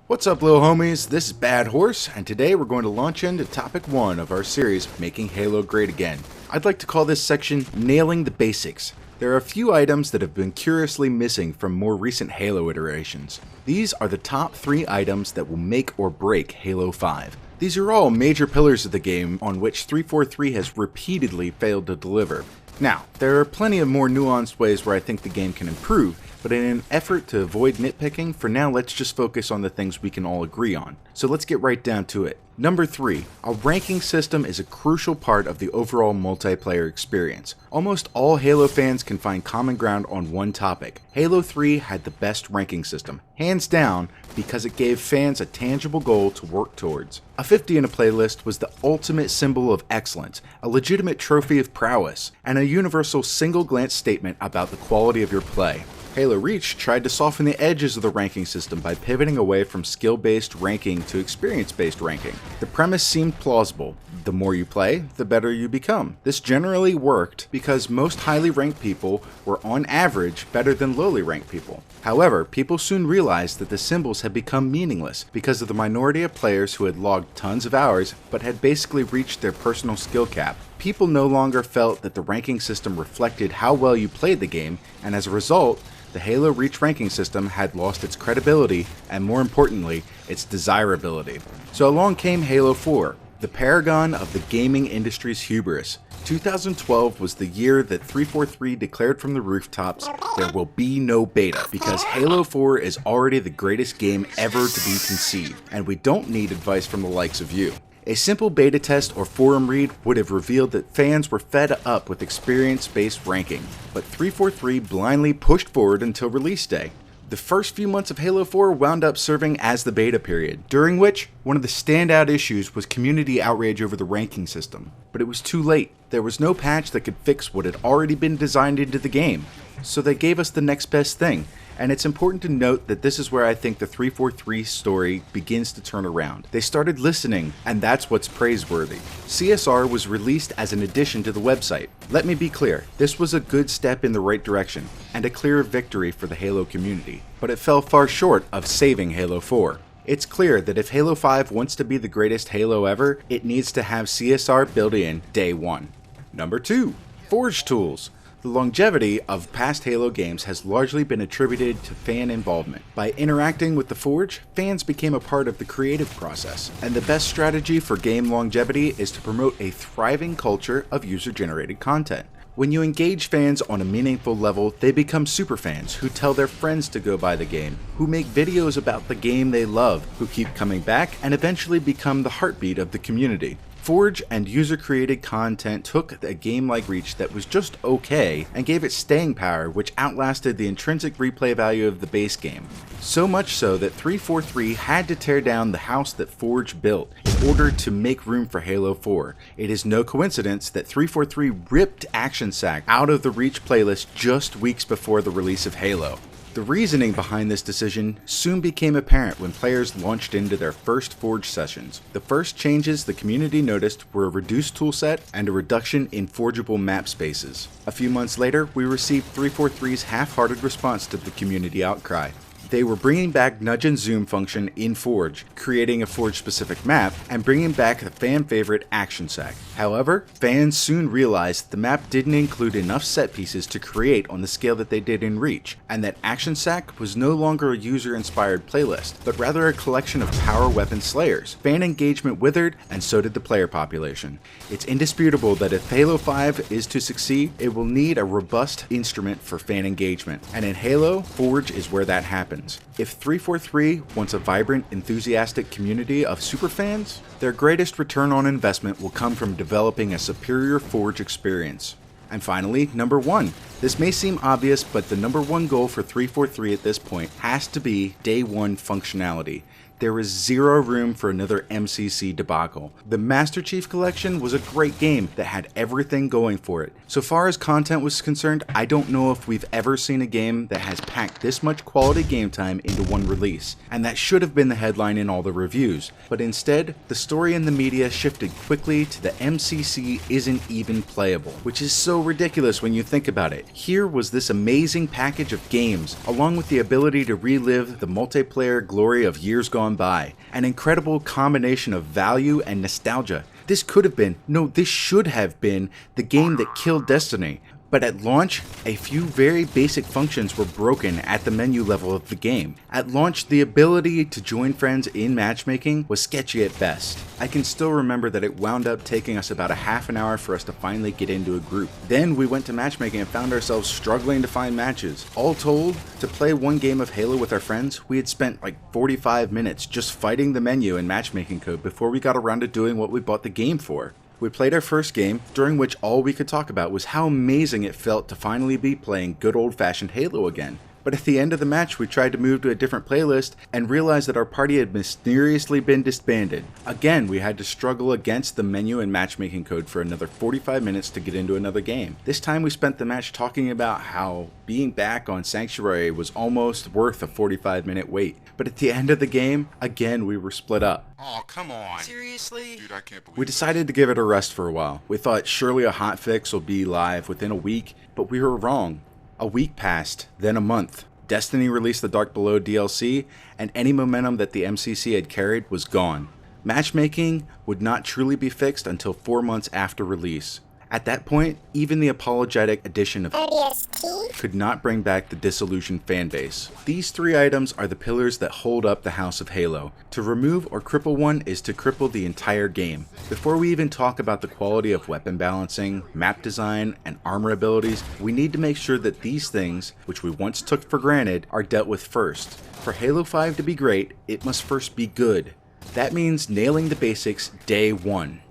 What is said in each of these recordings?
What's up, little homies? This is Bad Horse, and today we're going to launch into topic 1 of our series, Making Halo Great Again. I'd like to call this section, Nailing the Basics. There are a few items that have been curiously missing from more recent Halo iterations. These are the top 3 items that will make or break Halo 5. These are all major pillars of the game on which 343 has repeatedly failed to deliver. Now, there are plenty of more nuanced ways where I think the game can improve, but in an effort to avoid nitpicking, for now let's just focus on the things we can all agree on. So let's get right down to it. Number 3. A ranking system is a crucial part of the overall multiplayer experience. Almost all Halo fans can find common ground on one topic. Halo 3 had the best ranking system, hands down, because it gave fans a tangible goal to work towards. A 50 in a playlist was the ultimate symbol of excellence, a legitimate trophy of prowess, and a universal single-glance statement about the quality of your play. Halo Reach tried to soften the edges of the ranking system by pivoting away from skill-based ranking to experience-based ranking. The premise seemed plausible. The more you play, the better you become. This generally worked because most highly ranked people were on average better than lowly ranked people. However, people soon realized that the symbols had become meaningless because of the minority of players who had logged tons of hours but had basically reached their personal skill cap. People no longer felt that the ranking system reflected how well you played the game, and as a result, the Halo Reach ranking system had lost its credibility and, more importantly, its desirability. So along came Halo 4, the paragon of the gaming industry's hubris. 2012 was the year that 343 declared from the rooftops, there will be no beta, because Halo 4 is already the greatest game ever to be conceived, and we don't need advice from the likes of you. A simple beta test or forum read would have revealed that fans were fed up with experience-based ranking, but 343 blindly pushed forward until release day. The first few months of Halo 4 wound up serving as the beta period, during which one of the standout issues was community outrage over the ranking system. But it was too late. There was no patch that could fix what had already been designed into the game, so they gave us the next best thing. And it's important to note that this is where I think the 343 story begins to turn around. They started listening, and that's what's praiseworthy. CSR was released as an addition to the website. Let me be clear, this was a good step in the right direction, and a clear victory for the Halo community, but it fell far short of saving Halo 4. It's clear that if Halo 5 wants to be the greatest Halo ever, it needs to have CSR built in day one. Number 2. Forge tools. The longevity of past Halo games has largely been attributed to fan involvement. By interacting with the Forge, fans became a part of the creative process, and the best strategy for game longevity is to promote a thriving culture of user-generated content. When you engage fans on a meaningful level, they become superfans who tell their friends to go buy the game, who make videos about the game they love, who keep coming back, and eventually become the heartbeat of the community. Forge and user-created content took a game like Reach that was just okay and gave it staying power which outlasted the intrinsic replay value of the base game. So much so that 343 had to tear down the house that Forge built in order to make room for Halo 4. It is no coincidence that 343 ripped Action Sack out of the Reach playlist just weeks before the release of Halo. The reasoning behind this decision soon became apparent when players launched into their first Forge sessions. The first changes the community noticed were a reduced toolset and a reduction in forgeable map spaces. A few months later, we received 343's half-hearted response to the community outcry. They were bringing back nudge and zoom function in Forge, creating a Forge-specific map, and bringing back the fan-favorite Action Sack. However, fans soon realized the map didn't include enough set pieces to create on the scale that they did in Reach, and that Action Sack was no longer a user-inspired playlist, but rather a collection of power weapon slayers. Fan engagement withered, and so did the player population. It's indisputable that if Halo 5 is to succeed, it will need a robust instrument for fan engagement, and in Halo, Forge is where that happens. If 343 wants a vibrant, enthusiastic community of superfans, their greatest return on investment will come from developing a superior Forge experience. And finally, number 1. This may seem obvious, but the number 1 goal for 343 at this point has to be day 1 functionality. There is zero room for another MCC debacle. The Master Chief Collection was a great game that had everything going for it. So far as content was concerned, I don't know if we've ever seen a game that has packed this much quality game time into one release, and that should have been the headline in all the reviews. But instead, the story in the media shifted quickly to the MCC isn't even playable, which is so ridiculous when you think about it. Here was this amazing package of games, along with the ability to relive the multiplayer glory of years gone gone by. An incredible combination of value and nostalgia. This could have been, no, this should have been the game that killed Destiny. But at launch, a few very basic functions were broken at the menu level of the game. At launch, the ability to join friends in matchmaking was sketchy at best. I can still remember that it wound up taking us about a half an hour for us to finally get into a group. Then we went to matchmaking and found ourselves struggling to find matches. All told, to play one game of Halo with our friends, we had spent like 45 minutes just fighting the menu and matchmaking code before we got around to doing what we bought the game for. We played our first game, during which all we could talk about was how amazing it felt to finally be playing good old-fashioned Halo again. But at the end of the match, we tried to move to a different playlist and realized that our party had mysteriously been disbanded. Again, we had to struggle against the menu and matchmaking code for another 45 minutes to get into another game. This time we spent the match talking about how being back on Sanctuary was almost worth a 45-minute wait. But at the end of the game, again we were split up. Oh, come on. Seriously? Dude, I can't believe We decided to give it a rest for a while. We thought surely a hotfix will be live within a week, but we were wrong. A week passed, then a month. Destiny released the Dark Below DLC, and any momentum that the MCC had carried was gone. Matchmaking would not truly be fixed until 4 months after release. At that point, even the apologetic addition of ODST? could not bring back the disillusioned fanbase. These 3 items are the pillars that hold up the House of Halo. To remove or cripple one is to cripple the entire game. Before we even talk about the quality of weapon balancing, map design, and armor abilities, we need to make sure that these things, which we once took for granted, are dealt with first. For Halo 5 to be great, it must first be good. That means nailing the basics day one.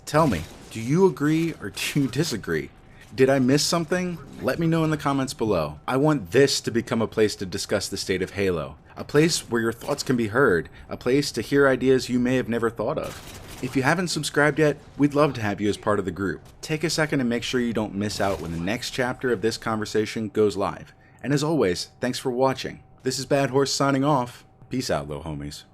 Tell me, do you agree or do you disagree? Did I miss something? Let me know in the comments below. I want this to become a place to discuss the state of Halo. A place where your thoughts can be heard. A place to hear ideas you may have never thought of. If you haven't subscribed yet, we'd love to have you as part of the group. Take a second and make sure you don't miss out when the next chapter of this conversation goes live. And as always, thanks for watching. This is Bad Horse signing off. Peace out, little homies.